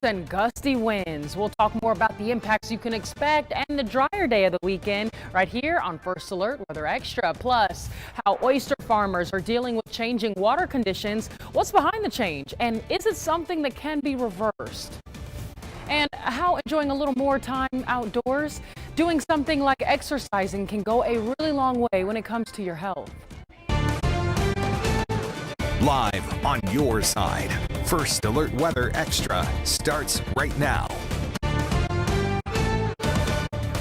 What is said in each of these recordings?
And gusty winds. We'll talk more about the impacts you can expect and the drier day of the weekend right here on First Alert Weather Extra. Plus, how oyster farmers are dealing with changing water conditions. What's behind the change? And is it something that can be reversed? And how enjoying a little more time outdoors, doing something like exercising can go a really long way when it comes to your health. Live on your side, First Alert Weather Extra starts right now.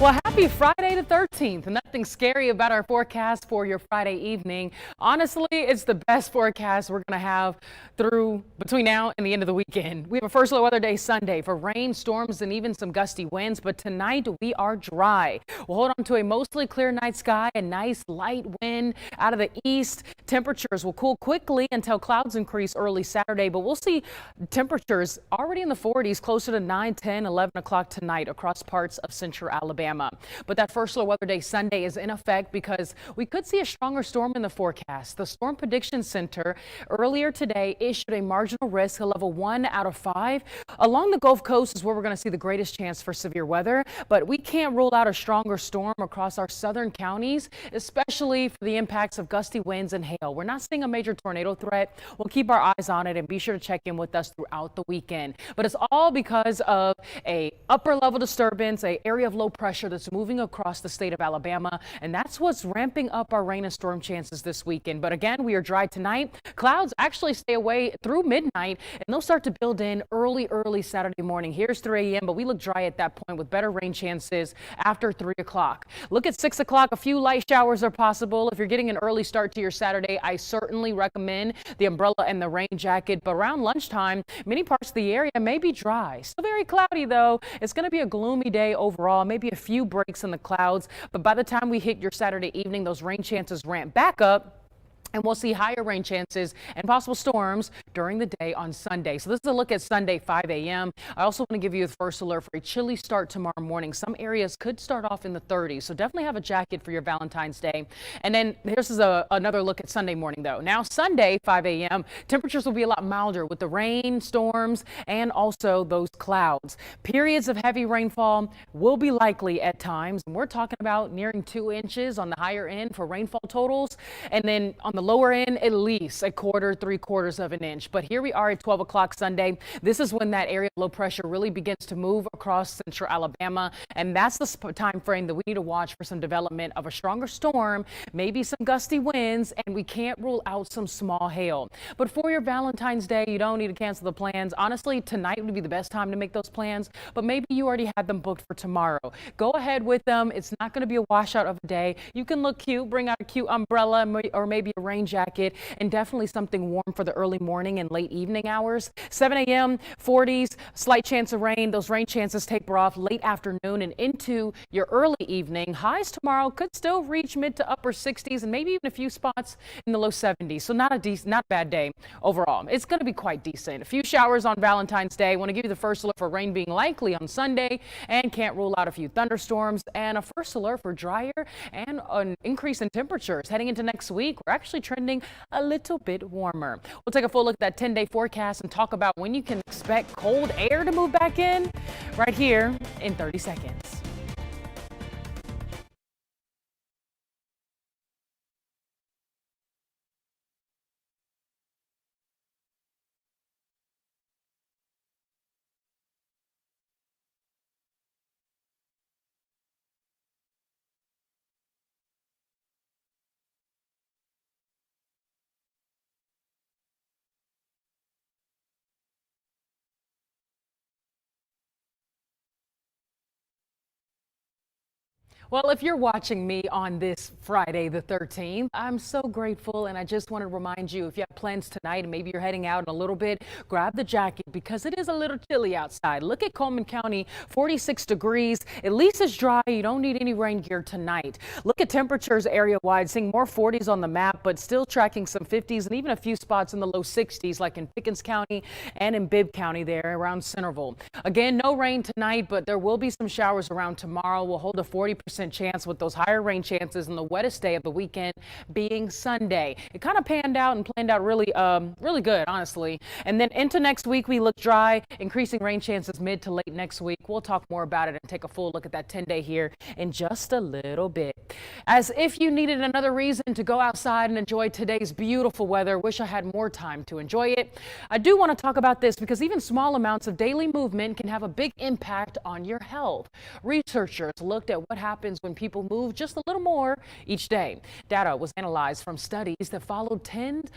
Well, happy Friday the 13th. Nothing scary about our forecast for your Friday evening. Honestly, it's the best forecast we're going to have through between now and the end of the weekend. We have a First Alert Weather Day Sunday for rain, storms, and even some gusty winds. But tonight we are dry. We'll hold on to a mostly clear night sky, a nice light wind out of the east. Temperatures will cool quickly until clouds increase early Saturday. But we'll see temperatures already in the 40s, closer to 9, 10, 11 o'clock tonight across parts of central Alabama. But that First Alert Weather Day Sunday is in effect because we could see a stronger storm in the forecast. The Storm Prediction Center earlier today issued a marginal risk, a level 1 out of 5. Along the Gulf Coast is where we're going to see the greatest chance for severe weather, but we can't rule out a stronger storm across our southern counties, especially for the impacts of gusty winds and hail. We're not seeing a major tornado threat. We'll keep our eyes on it and be sure to check in with us throughout the weekend. But it's all because of a upper level disturbance, an area of low pressure that's moving across the state of Alabama, and that's what's ramping up our rain and storm chances this weekend. But again, we are dry tonight. Clouds actually stay away through midnight, and they'll start to build in early Saturday morning. Here's 3 a.m., but we look dry at that point with better rain chances after 3 o'clock. Look at 6 o'clock. A few light showers are possible. If you're getting an early start to your Saturday, I certainly recommend the umbrella and the rain jacket. But around lunchtime, many parts of the area may be dry. Still very cloudy, though. It's going to be a gloomy day overall, maybe a few breaks in the clouds, but by the time we hit your Saturday evening, those rain chances ramp back up. And we'll see higher rain chances and possible storms during the day on Sunday. So this is a look at Sunday, 5 a.m. I also want to give you the first alert for a chilly start tomorrow morning. Some areas could start off in the 30s, so definitely have a jacket for your Valentine's Day. And then this is another look at Sunday morning, though. Now, Sunday, 5 a.m., temperatures will be a lot milder with the rain, storms, and also those clouds. Periods of heavy rainfall will be likely at times, and we're talking about nearing 2 inches on the higher end for rainfall totals. And then on the lower end, at least a quarter, 3/4 of an inch. But here we are at 12 o'clock Sunday. This is when that area of low pressure really begins to move across central Alabama. And that's the time frame that we need to watch for some development of a stronger storm, maybe some gusty winds, and we can't rule out some small hail. But for your Valentine's Day, you don't need to cancel the plans. Honestly, tonight would be the best time to make those plans, but maybe you already had them booked for tomorrow. Go ahead with them. It's not going to be a washout of a day. You can look cute, bring out a cute umbrella or maybe a rain jacket, and definitely something warm for the early morning and late evening hours. 7 a.m., 40s, slight chance of rain. Those rain chances taper off late afternoon and into your early evening. Highs tomorrow could still reach mid to upper 60s and maybe even a few spots in the low 70s. So not a bad day overall. It's going to be quite decent. A few showers on Valentine's Day. I want to give you the first alert for rain being likely on Sunday and can't rule out a few thunderstorms, and a first alert for drier and an increase in temperatures heading into next week. We're actually trending a little bit warmer. We'll take a full look at that 10-day forecast and talk about when you can expect cold air to move back in right here in 30 seconds. Well, if you're watching me on this Friday the 13th, I'm so grateful, and I just want to remind you, if you have plans tonight and maybe you're heading out in a little bit, grab the jacket because it is a little chilly outside. Look at Coleman County, 46 degrees. At least it's dry. You don't need any rain gear tonight. Look at temperatures area-wide, seeing more 40s on the map, but still tracking some 50s and even a few spots in the low 60s, like in Pickens County and in Bibb County there around Centerville. Again, no rain tonight, but there will be some showers around tomorrow. We'll hold a 40% 50% chance, with those higher rain chances and the wettest day of the weekend being Sunday. It kind of panned out and planned out really good, honestly. And then into next week, we look dry, increasing rain chances mid to late next week. We'll talk more about it and take a full look at that 10-day here in just a little bit. As if you needed another reason to go outside and enjoy today's beautiful weather, wish I had more time to enjoy it. I do want to talk about this because even small amounts of daily movement can have a big impact on your health. Researchers looked at what happens when people move just a little more each day. Data was analyzed from studies that followed tens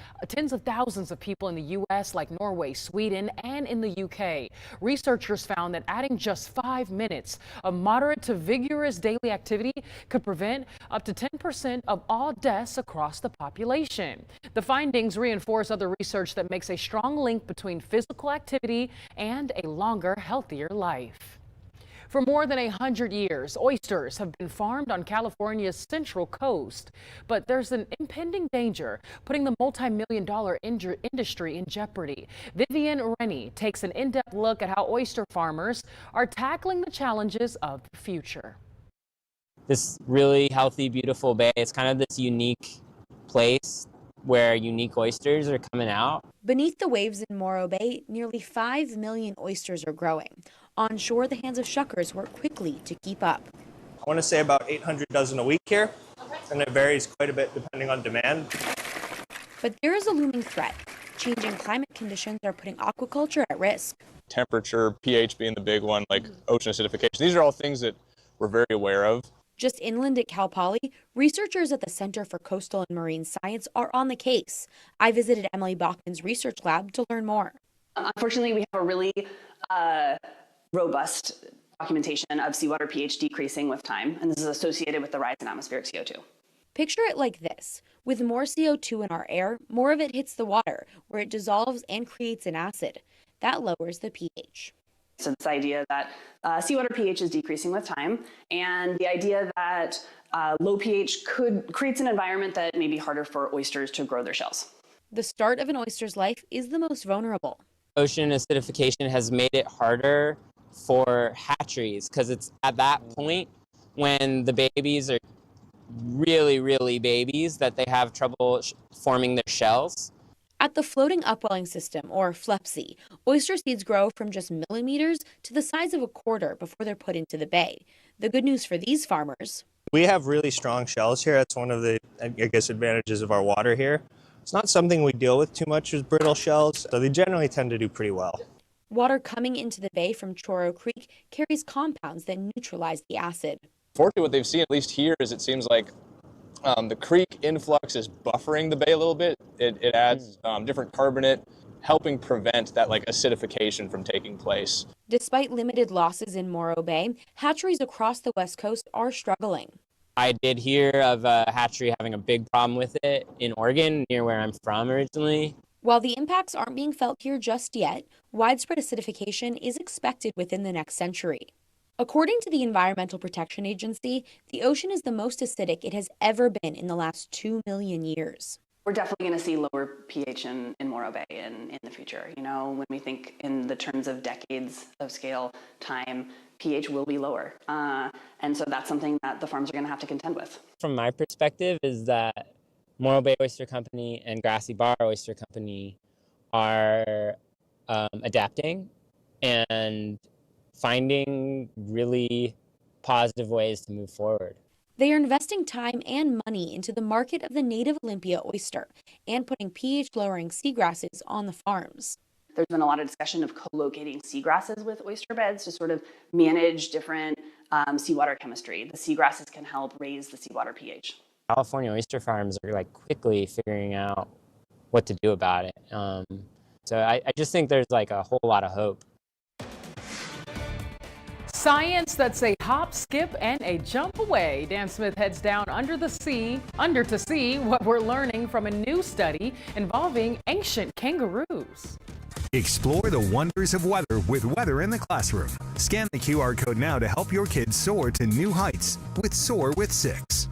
of thousands of people in the U.S., like Norway, Sweden, and in the U.K. Researchers found that adding just 5 minutes of moderate to vigorous daily activity could prevent up to 10% of all deaths across the population. The findings reinforce other research that makes a strong link between physical activity and a longer, healthier life. For more than 100 years, oysters have been farmed on California's central coast. But there's an impending danger, putting the multi-million-dollar industry in jeopardy. Vivian Rennie takes an in-depth look at how oyster farmers are tackling the challenges of the future. This really healthy, beautiful bay. It's kind of this unique place where unique oysters are coming out. Beneath the waves in Morro Bay, nearly 5 million oysters are growing. On shore, the hands of shuckers work quickly to keep up. I want to say about 800 dozen a week here, and it varies quite a bit depending on demand. But there is a looming threat. Changing climate conditions are putting aquaculture at risk. Temperature, pH being the big one, like ocean acidification. These are all things that we're very aware of. Just inland at Cal Poly, researchers at the Center for Coastal and Marine Science are on the case. I visited Emily Bachman's research lab to learn more. Unfortunately, we have a really robust documentation of seawater pH decreasing with time, and this is associated with the rise in atmospheric CO2. Picture it like this. With more CO2 in our air, more of it hits the water, where it dissolves and creates an acid. That lowers the pH. So this idea that seawater pH is decreasing with time, and the idea that low pH creates an environment that may be harder for oysters to grow their shells. The start of an oyster's life is the most vulnerable. Ocean acidification has made it harder for hatcheries because it's at that point when the babies are really babies that they have trouble forming their shells. At the floating upwelling system, or FLEPSI, oyster seeds grow from just millimeters to the size of a quarter before they're put into the bay. The good news for these farmers: We have really strong shells here. That's one of the, advantages of our water here. It's not something we deal with too much with brittle shells, so they generally tend to do pretty well. water coming into the bay from Choro Creek carries compounds that neutralize the acid. Fortunately, what they've seen, at least here, is it seems like the creek influx is buffering the bay a little bit. It adds different carbonate, helping prevent that acidification from taking place. Despite limited losses in Morro Bay, hatcheries across the West Coast are struggling. I did hear of a hatchery having a big problem with it in Oregon, near where I'm from originally. While the impacts aren't being felt here just yet, widespread acidification is expected within the next century. According to the Environmental Protection Agency, the ocean is the most acidic it has ever been in the last 2 million years. We're definitely going to see lower pH in Morro Bay in the future. You know, when we think in the terms of decades of scale time, pH will be lower. And so that's something that the farms are going to have to contend with. From my perspective is that Morro Bay Oyster Company and Grassy Bar Oyster Company are adapting and finding really positive ways to move forward. They are investing time and money into the market of the native Olympia oyster and putting pH-lowering seagrasses on the farms. There's been a lot of discussion of co-locating seagrasses with oyster beds to sort of manage different seawater chemistry. The seagrasses can help raise the seawater pH. California oyster farms are quickly figuring out what to do about it. So I just think there's a whole lot of hope. Science that's a hop, skip, and a jump away. Dan Smith heads down under to see what we're learning from a new study involving ancient kangaroos. Explore the wonders of weather with Weather in the Classroom. Scan the QR code now to help your kids soar to new heights with Soar with 6.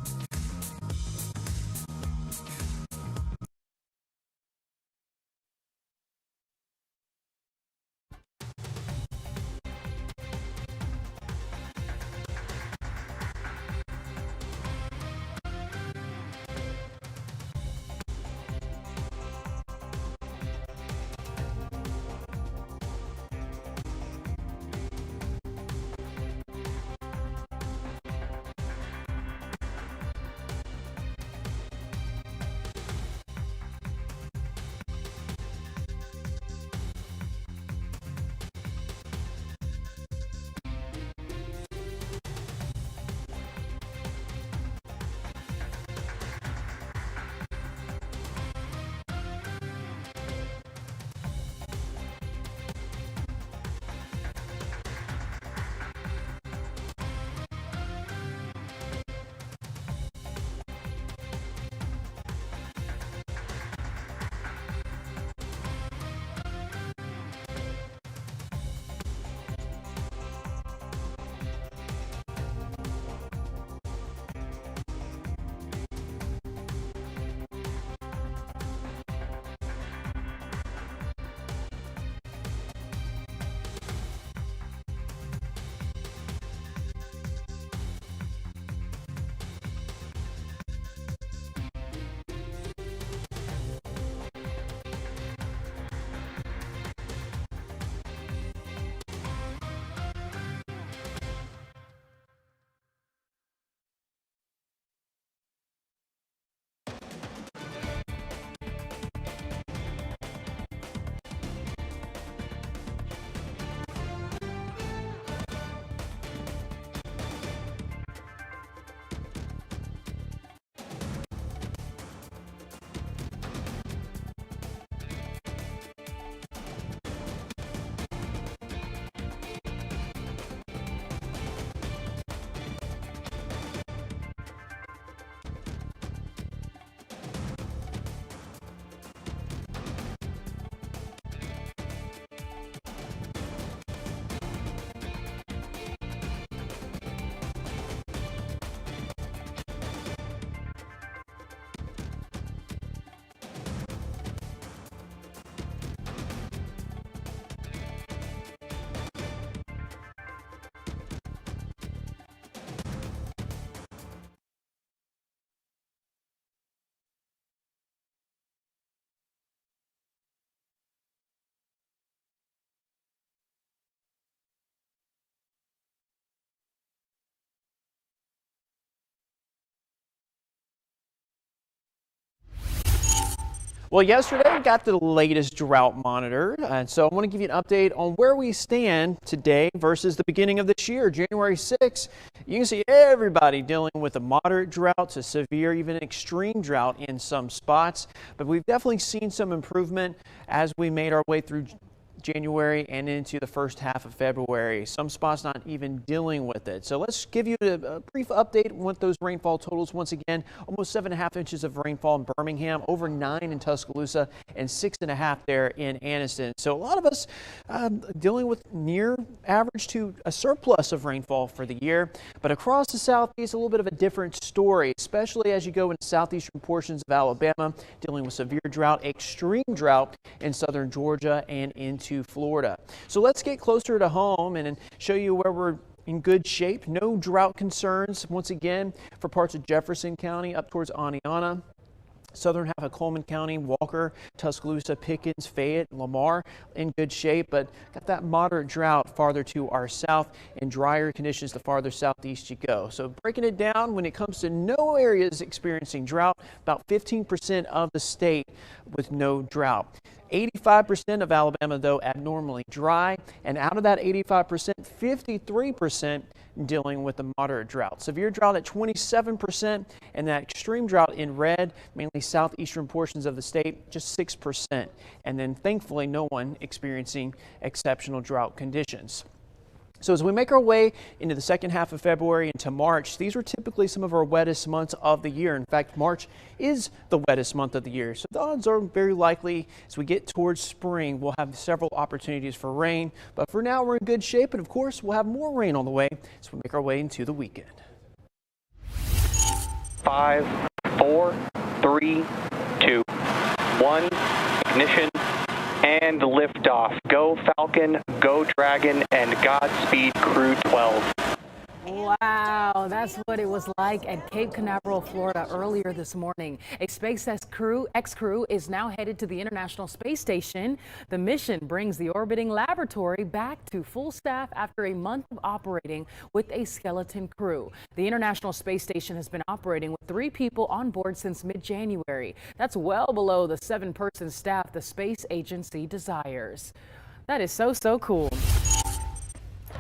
Well, yesterday we got the latest drought monitor, and so I want to give you an update on where we stand today versus the beginning of this year, January 6th. You can see everybody dealing with a moderate drought to severe, even extreme drought in some spots, but we've definitely seen some improvement as we made our way through January and into the first half of February. Some spots not even dealing with it. So let's give you a brief update with those rainfall totals. Once again, almost 7.5 inches of rainfall in Birmingham, over 9 in Tuscaloosa, and 6.5 there in Anniston. So a lot of us dealing with near average to a surplus of rainfall for the year. But across the southeast, a little bit of a different story, especially as you go into southeastern portions of Alabama, dealing with severe drought, extreme drought in southern Georgia and into Florida. So let's get closer to home and show you where we're in good shape. No drought concerns once again for parts of Jefferson County up towards Aniana. Southern half of Coleman County, Walker, Tuscaloosa, Pickens, Fayette, Lamar in good shape, but got that moderate drought farther to our south and drier conditions the farther southeast you go. So breaking it down, when it comes to no areas experiencing drought, about 15% of the state with no drought. 85% of Alabama, though, abnormally dry, and out of that 85%, 53% dealing with the moderate drought. Severe drought at 27%, and that extreme drought in red, mainly southeastern portions of the state, just 6%. And then, thankfully, no one experiencing exceptional drought conditions. So as we make our way into the second half of February into March, these are typically some of our wettest months of the year. In fact, March is the wettest month of the year. So the odds are very likely as we get towards spring, we'll have several opportunities for rain. But for now, we're in good shape. And of course, we'll have more rain on the way as we make our way into the weekend. 5, 4, 3, 2, 1, ignition. And liftoff. Go Falcon, go Dragon, and Godspeed Crew 12. Wow, that's what it was like at Cape Canaveral, Florida earlier this morning. A SpaceX crew is now headed to the International Space Station. The mission brings the orbiting laboratory back to full staff after a month of operating with a skeleton crew. The International Space Station has been operating with 3 people on board since mid-January. That's well below the 7-person staff the space agency desires. That is so cool.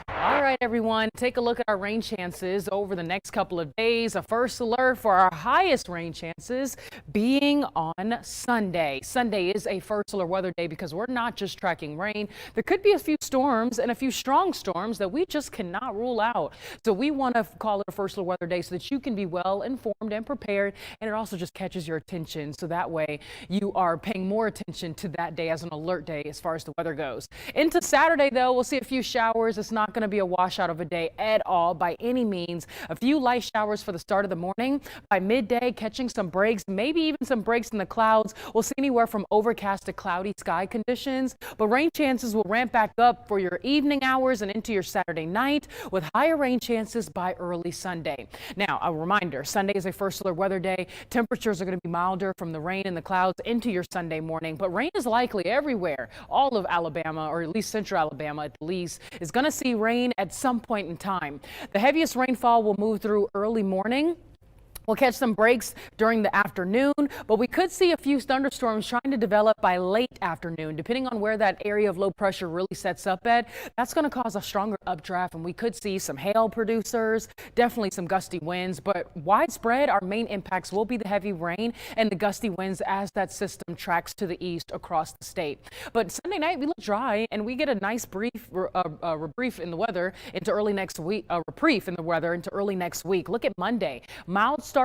All right, everyone, take a look at our rain chances over the next couple of days. A first alert for our highest rain chances being on Sunday. Sunday is a first alert weather day because we're not just tracking rain. There could be a few storms and a few strong storms that we just cannot rule out. So we want to call it a first alert weather day so that you can be well informed and prepared. And it also just catches your attention. So that way you are paying more attention to that day as an alert day as far as the weather goes. Into Saturday, though, we'll see a few showers. It's not going to be a washout of a day at all by any means. A few light showers for the start of the morning. By midday, catching some breaks, maybe even some breaks in the clouds. We'll see anywhere from overcast to cloudy sky conditions, but rain chances will ramp back up for your evening hours and into your Saturday night with higher rain chances by early Sunday. Now, a reminder, Sunday is a first alert weather day. Temperatures are going to be milder from the rain and the clouds into your Sunday morning, but rain is likely everywhere. All of Alabama, or at least central Alabama at least, is going to see rain at some point in time. The heaviest rainfall will move through early morning. We'll catch some breaks during the afternoon, but we could see a few thunderstorms trying to develop by late afternoon, depending on where that area of low pressure really sets up at. That's going to cause a stronger updraft, and we could see some hail producers, definitely some gusty winds, but widespread, our main impacts will be the heavy rain and the gusty winds as that system tracks to the east across the state. But Sunday night, we look dry, and we get a nice reprieve in the weather into early next week, into early next week. Look at Monday. Mild start,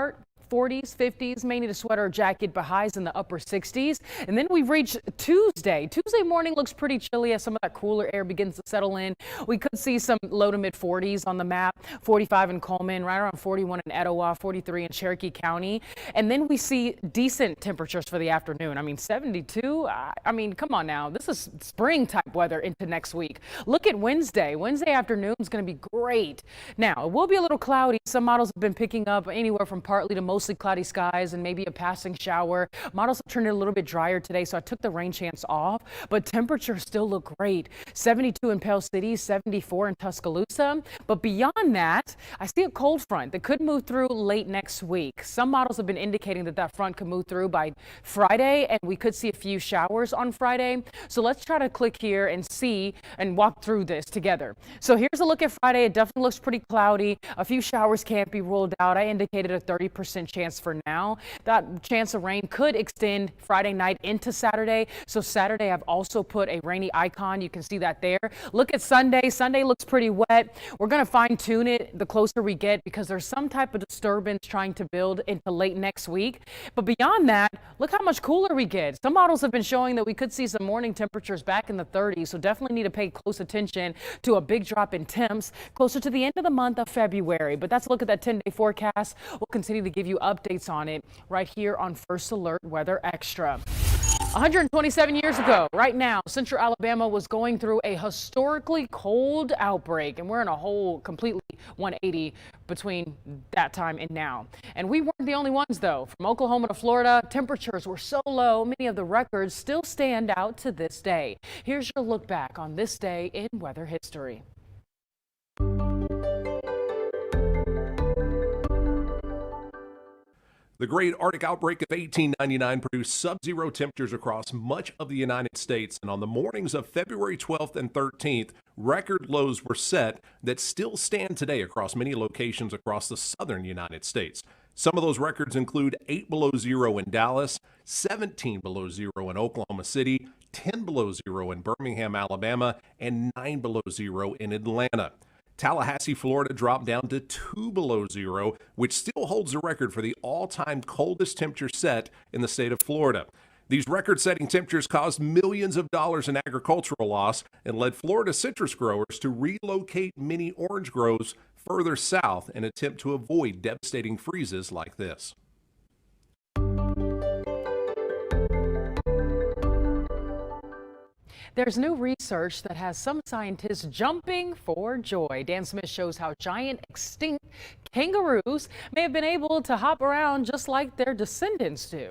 40s, 50s, may need a sweater or jacket, but highs in the upper 60s. And then we reach Tuesday. Tuesday morning looks pretty chilly as some of that cooler air begins to settle in. We could see some low to mid 40s on the map, 45 in Coleman, right around 41 in Etowah, 43 in Cherokee County. And then we see decent temperatures for the afternoon. I mean, 72. I mean, come on now. This is spring type weather into next week. Look at Wednesday. Wednesday afternoon is going to be great. Now, it will be a little cloudy. Some models have been picking up anywhere from partly to mostly cloudy skies and maybe a passing shower. Models have turned it a little bit drier today, so I took the rain chance off, but temperatures still look great. 72 in Pale City, 74 in Tuscaloosa. But beyond that, I see a cold front that could move through late next week. Some models have been indicating that that front could move through by Friday, and we could see a few showers on Friday. So let's try to click here and see and walk through this together. So here's a look at Friday. It definitely looks pretty cloudy. A few showers can't be ruled out. I indicated a 30% chance for now. That chance of rain could extend Friday night into Saturday. So Saturday, I've also put a rainy icon. You can see that there. Look at Sunday. Sunday looks pretty wet. We're going to fine tune it the closer we get because there's some type of disturbance trying to build into late next week. But beyond that, look how much cooler we get. Some models have been showing that we could see some morning temperatures back in the 30s. So definitely need to pay close attention to a big drop in temps closer to the end of the month of February. But that's a look at that 10-day forecast. We'll continue to give you updates on it right here on First Alert Weather Extra. 127 years ago, right now, Central Alabama was going through a historically cold outbreak, and we're in a whole completely 180 between that time and now. And we weren't the only ones, though. From Oklahoma to Florida, temperatures were so low, many of the records still stand out to this day. Here's your look back on this day in weather history. The Great Arctic Outbreak of 1899 produced sub-zero temperatures across much of the United States, and on the mornings of February 12th and 13th, record lows were set that still stand today across many locations across the southern United States. Some of those records include 8 below zero in Dallas, 17 below zero in Oklahoma City, 10 below zero in Birmingham, Alabama, and 9 below zero in Atlanta. Tallahassee, Florida dropped down to 2 below zero, which still holds the record for the all-time coldest temperature set in the state of Florida. These record-setting temperatures caused millions of dollars in agricultural loss and led Florida citrus growers to relocate many orange groves further south in an attempt to avoid devastating freezes like this. There's new research that has some scientists jumping for joy. Dan Smith shows how giant extinct kangaroos may have been able to hop around just like their descendants do.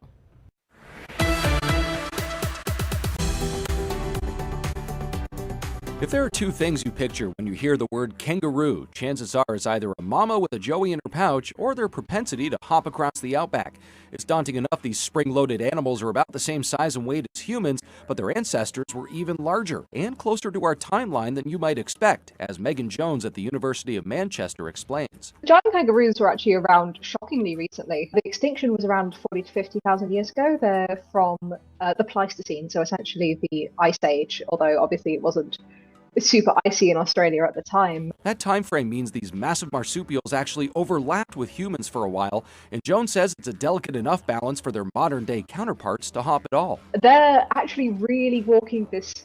If there are two things you picture when you hear the word kangaroo, chances are it's either a mama with a joey in her pouch or their propensity to hop across the outback. It's daunting enough these spring-loaded animals are about the same size and weight as humans, but their ancestors were even larger and closer to our timeline than you might expect, as Megan Jones at the University of Manchester explains. Giant kangaroos were actually around shockingly recently. The extinction was around 40 to 50,000 years ago. They're from the Pleistocene, so essentially the Ice Age, although obviously it wasn't super icy in Australia at the time. That time frame means these massive marsupials actually overlapped with humans for a while, and Jones says it's a delicate enough balance for their modern-day counterparts to hop at all. They're actually really walking this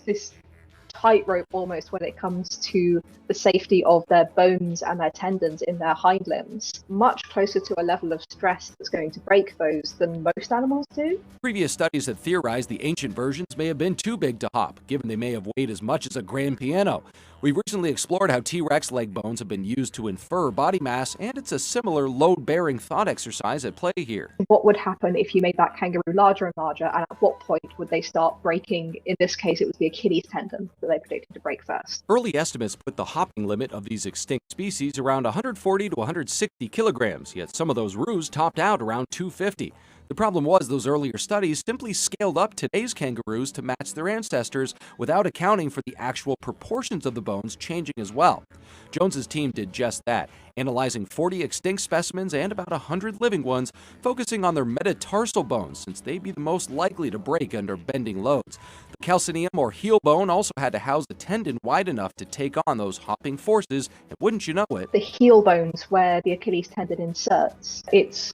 tightrope almost when it comes to the safety of their bones and their tendons in their hind limbs, much closer to a level of stress that's going to break those than most animals do. Previous studies have theorized the ancient versions may have been too big to hop, given they may have weighed as much as a grand piano. We've recently explored how T-Rex leg bones have been used to infer body mass, and it's a similar load-bearing thought exercise at play here. What would happen if you made that kangaroo larger and larger, and at what point would they start breaking? In this case, it was the Achilles tendon that they predicted to break first. Early estimates put the hopping limit of these extinct species around 140 to 160 kilograms, yet some of those roos topped out around 250. The problem was those earlier studies simply scaled up today's kangaroos to match their ancestors without accounting for the actual proportions of the bones changing as well. Jones's team did just that, analyzing 40 extinct specimens and about 100 living ones, focusing on their metatarsal bones since they'd be the most likely to break under bending loads. The calcaneum or heel bone also had to house a tendon wide enough to take on those hopping forces, and wouldn't you know it, the heel bone's where the Achilles tendon inserts. It's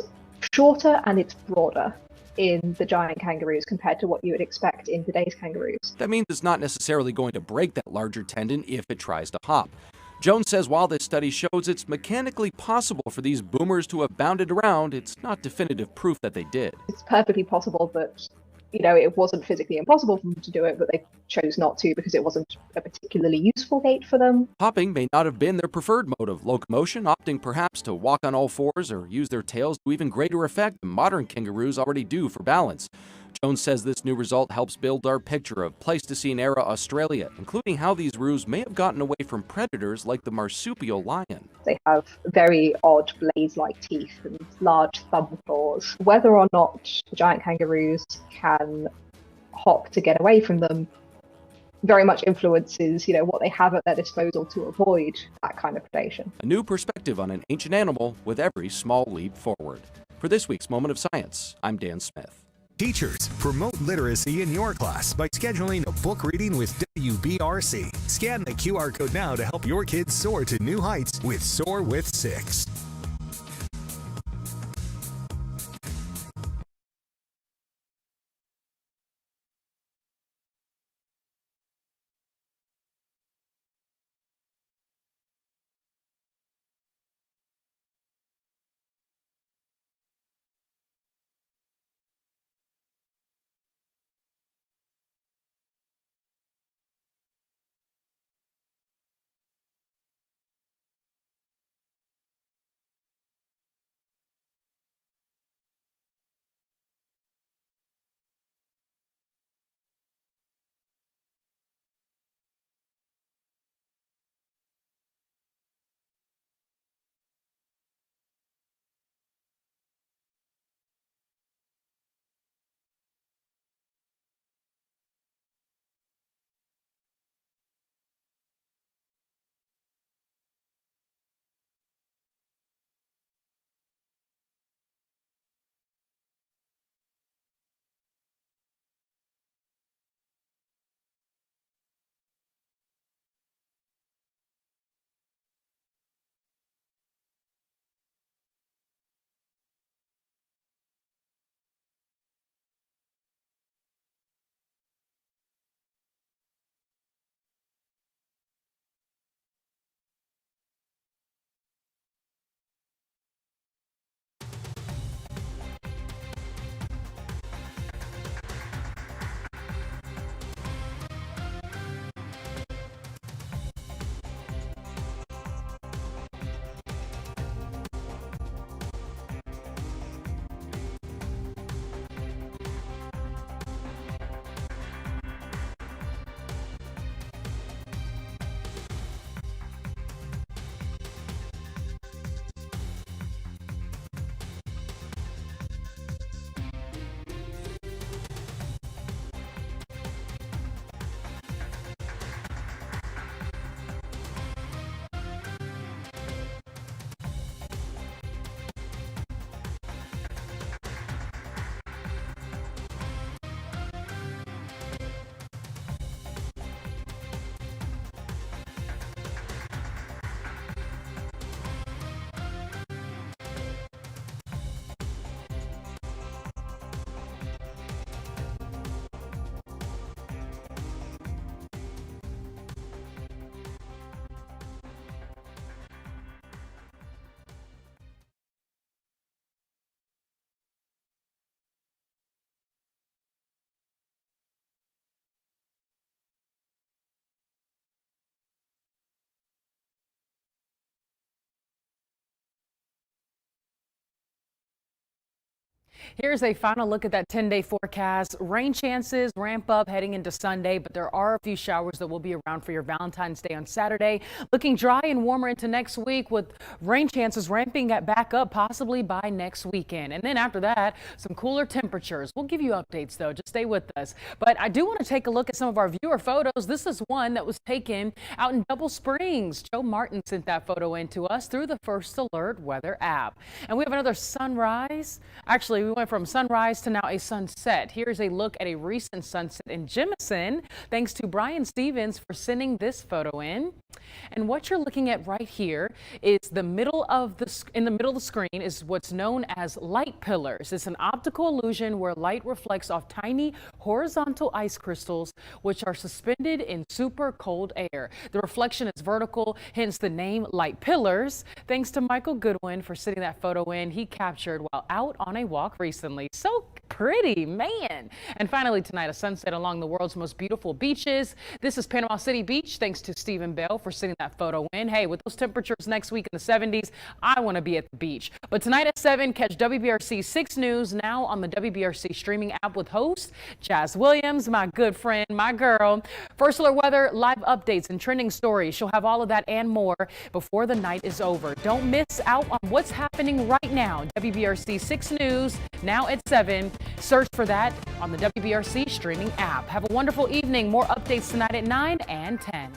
shorter and it's broader in the giant kangaroos compared to what you would expect in today's kangaroos. That means it's not necessarily going to break that larger tendon if it tries to hop. Jones says while this study shows it's mechanically possible for these boomers to have bounded around, it's not definitive proof that they did. It's perfectly possible that it wasn't physically impossible for them to do it, but they chose not to because it wasn't a particularly useful gait for them. Hopping may not have been their preferred mode of locomotion, opting perhaps to walk on all fours or use their tails to even greater effect than modern kangaroos already do for balance. Jones says this new result helps build our picture of Pleistocene-era Australia, including how these roos may have gotten away from predators like the marsupial lion. They have very odd blade-like teeth and large thumb claws. Whether or not giant kangaroos can hop to get away from them very much influences, what they have at their disposal to avoid that kind of predation. A new perspective on an ancient animal with every small leap forward. For this week's Moment of Science, I'm Dan Smith. Teachers, promote literacy in your class by scheduling a book reading with WBRC. Scan the QR code now to help your kids soar to new heights with Soar with 6. Here's a final look at that 10-day forecast. Rain chances ramp up heading into Sunday, but there are a few showers that will be around for your Valentine's Day on Saturday. Looking dry and warmer into next week with rain chances ramping back up possibly by next weekend. And then after that, some cooler temperatures. We'll give you updates though. Just stay with us. But I do want to take a look at some of our viewer photos. This is one that was taken out in Double Springs. Joe Martin sent that photo in to us through the First Alert weather app. And we have another sunrise. Actually, we went from sunrise to now a sunset. Here's a look at a recent sunset in Jemison. Thanks to Brian Stevens for sending this photo in. And what you're looking at right here is in the middle of the screen is what's known as light pillars. It's an optical illusion where light reflects off tiny horizontal ice crystals, which are suspended in super cold air. The reflection is vertical, hence the name light pillars. Thanks to Michael Goodwin for sending that photo in. He captured while out on a walk recently. So pretty, man. And finally tonight, a sunset along the world's most beautiful beaches. This is Panama City Beach. Thanks to Stephen Bell for sending that photo in. Hey, with those temperatures next week in the 70s, I want to be at the beach. But tonight at 7, catch WBRC 6 News now on the WBRC streaming app with host Jazz Williams, my good friend, my girl. First Alert Weather, live updates and trending stories. She'll have all of that and more before the night is over. Don't miss out on what's happening right now. WBRC 6 News now at 7. Search for that on the WBRC streaming app. Have a wonderful evening. More updates tonight at 9 and 10.